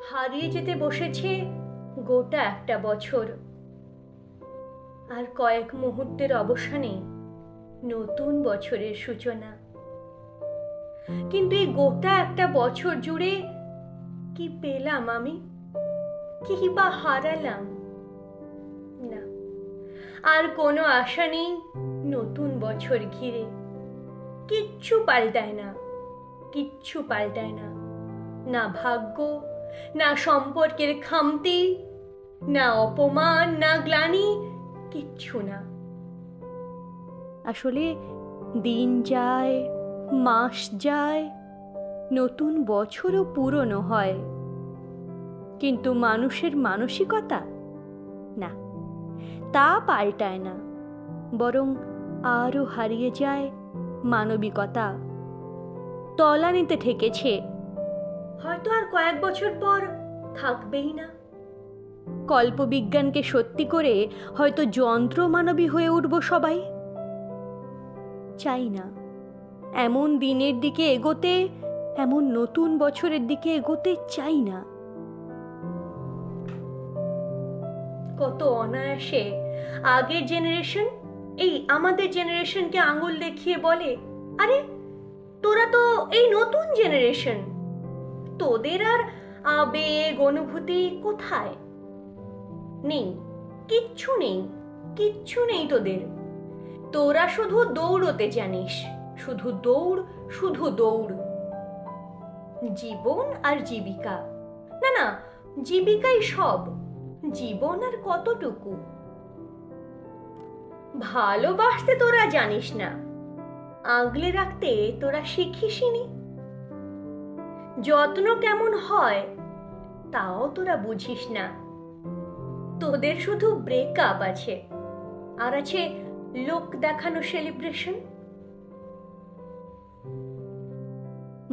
হারিয়ে যেতে বসেছে গোটা একটা বছর, আর কয়েক মুহূর্তের অবসানে নতুন বছরের সূচনা। কিন্তু এই গোটা একটা বছর জুড়ে কি পেলাম আমি, কি বা হারালাম? না, আর কোনো আশা নেই নতুন বছর ঘিরে। কিচ্ছু পাল্টায় না, কিচ্ছু পাল্টায় না। না ভাগ্য, না সম্পর্কের খামতি, না অপমান, না গ্লানি, কিচ্ছু না। আসলে দিন যায়, মাস যায়, নতুন বছরও পুরনো হয়, কিন্তু মানুষের মানসিকতা না, তা পাল্টায় না, বরং আরও হারিয়ে যায় মানবিকতা। তলানিতে ঠেকেছে, হয়তো আর কয়েক বছর পর থাকবেই না। কল্পবিজ্ঞানকে সত্যি করে হয়তো যন্ত্র মানবী হয়ে উঠব সবাই। চাই না এমন দিনের দিকে এগোতে, এমন নতুন বছরের দিকে এগোতে চাই না। কত অনায়াসে আগের জেনারেশন এই আমাদের জেনারেশনকে আঙুল দেখিয়ে বলে, আরে তোরা তো এই নতুন জেনারেশন, তোদের আর আবেগ অনুভূতি কোথায়? নেই, কিচ্ছু নেই, কিচ্ছু নেই তোদের। তোরা শুধু দৌড়তে জানিস, শুধু দৌড়, শুধু দৌড়। জীবন আর জীবিকা, না না, জীবিকাই সব, জীবন আর কতটুকু। ভালোবাসতে তোরা জানিস না, আগলে রাখতে তোরা শিখিসনি। যত্ন কেমন হয় তাও তোরা বুঝিস না। তোদের শুধু ব্রেকআপ আছে, আর আছে লোক দেখানো সেলিব্রেশন।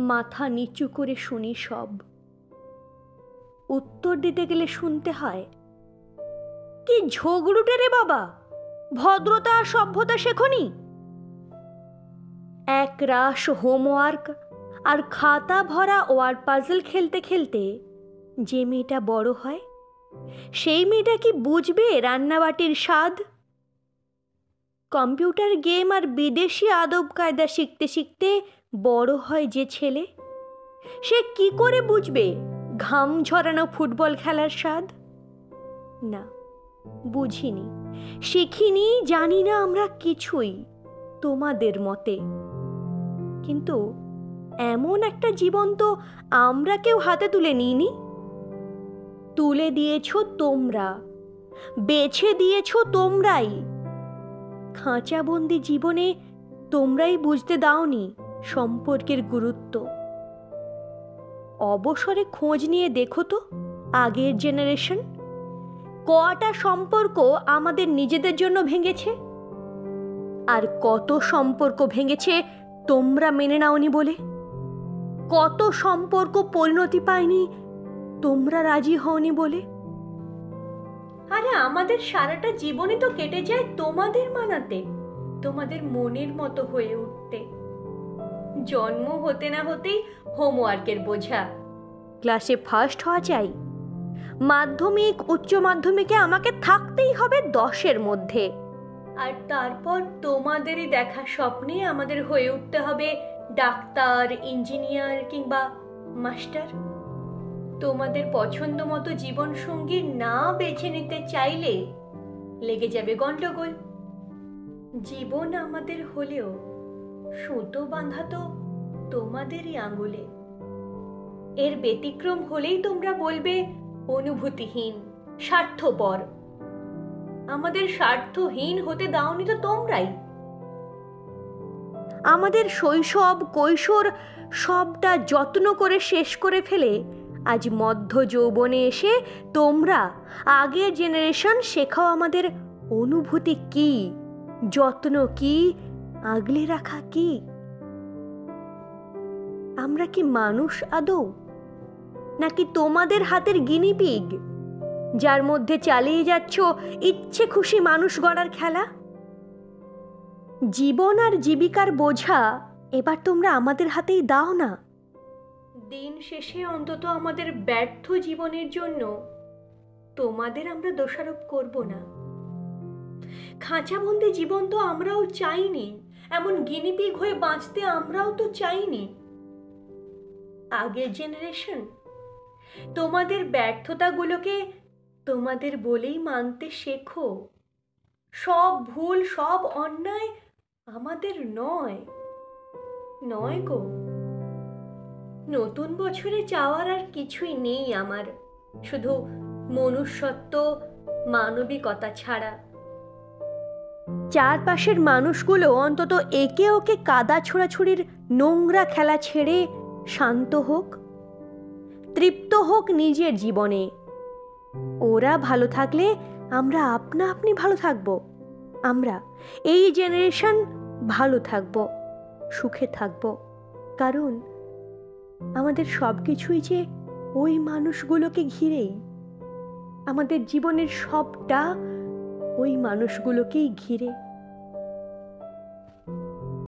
মাথা নিচু করে শুনি সব, উত্তর দিতে গেলে শুনতে হয়, কি ঝগড়ুটে রে বাবা, ভদ্রতা আর সভ্যতা শেখনি? এক রাশ হোমওয়ার্ক আর খাতা ভরা ওয়ার্ড পাজল খেলতে খেলতে যে মেয়েটা বড় হয়, সেই মেয়েটা কি বুঝবে রান্নাবাটির স্বাদ? কম্পিউটার গেম আর বিদেশি আদব কায়দা শিখতে শিখতে বড় হয় যে ছেলে, সে কি করে বুঝবে ঘাম ঝরানো ফুটবল খেলার স্বাদ? না, বুঝিনি, শিখিনি, জানি না আমরা কিছুই তোমাদের মতে। কিন্তু এমন একটা জীবন তো আমরা কেউ হাতে তুলে নিইনি। তুলে দিয়েছ তোমরা, বেছে দিয়েছ তোমরাই। খাঁচাবন্দি জীবনে তোমরাই বুঝতে দাওনি সম্পর্কের গুরুত্ব। অবসরে খোঁজ নিয়ে দেখো তো আগের জেনারেশন কটা সম্পর্ক আমাদের নিজেদের জন্য ভেঙেছে, আর কত সম্পর্ক ভেঙেছে তোমরা মেনে নাওনি বলে। কত সম্পর্ক পরিণতি পায়নি তোমরা রাজি হওনি বলে। আরে আমাদের সারাটা জীবনই তো কেটে যায় তোমাদের মানাতে, তোমাদের মনের মতো হয়ে উঠতে। জন্ম হতে না হতেই হোমওয়ার্কের বোঝা, ক্লাসে ফার্স্ট হওয়া চাই, মাধ্যমিক উচ্চ মাধ্যমিকে আমাকে থাকতেই হবে 10-এর মধ্যে, আর তারপর তোমাদেরই দেখা স্বপ্নে আমাদের হয়ে উঠতে হবে ডাক্তার, ইঞ্জিনিয়ার কিংবা মাস্টার। তোমাদের পছন্দ মতো জীবন সঙ্গী না বেছে নিতে চাইলে লেগে যাবে গন্ডগোল। জীবন আমাদের হলেও সুতো বাঁধা তো তোমাদেরই আঙুলে। এর ব্যতিক্রম হলেই তোমরা বলবে অনুভূতিহীন, স্বার্থপর। আমাদের স্বার্থহীন হতে দাওনি তো তোমরাই। আমাদের শৈশব কৈশোর সবটা যত্ন করে শেষ করে ফেলে আজ মধ্য যৌবনে এসে তোমরা আগের জেনারেশন শেখাও আমাদের অনুভূতি কি, যত্ন কি, আগলে রাখা কি। আমরা কি মানুষ আদৌ, নাকি তোমাদের হাতের গিনিপিগ, যার মধ্যে চালিয়ে যাচ্ছ ইচ্ছে খুশি মানুষ গড়ার খেলা? জীবন আর জীবিকার বোঝা এবার তোমরা আমাদের হাতেই দাও না। দিন শেষে অন্তত আমাদের ব্যর্থ জীবনের জন্য তোমাদের আমরা দোষারোপ করব না। খাঁচাবন্দি জীবন তো আমরাও চাইনি, এমন গিনিপিগ হয়ে বাঁচতে আমরাও তো চাইনি। আগের জেনারেশন, তোমাদের ব্যর্থতাগুলোকে তোমাদের বলেই মানতে শেখো। সব ভুল, সব অন্যায় আমাদের নয়, নয় গো। নতুন বছরে চাওয়ার আর কিছুই নেই আমার, শুধু মনুষ্যত্ব, মানবিকতা ছাড়া। চারপাশের মানুষগুলো অন্তত একে ওকে কাদা ছোড়াছুড়ির নোংরা খেলা ছেড়ে শান্ত হোক, তৃপ্ত হোক নিজের জীবনে। ওরা ভালো থাকলে আমরা আপনা আপনি ভালো থাকব। আমরা এই জেনারেশন ভালো থাকব, সুখে থাকব। কারণ আমাদের সব কিছুই যে ওই মানুষগুলোকে ঘিরেই, আমাদের জীবনের সবটা ওই মানুষগুলোকেই ঘিরে।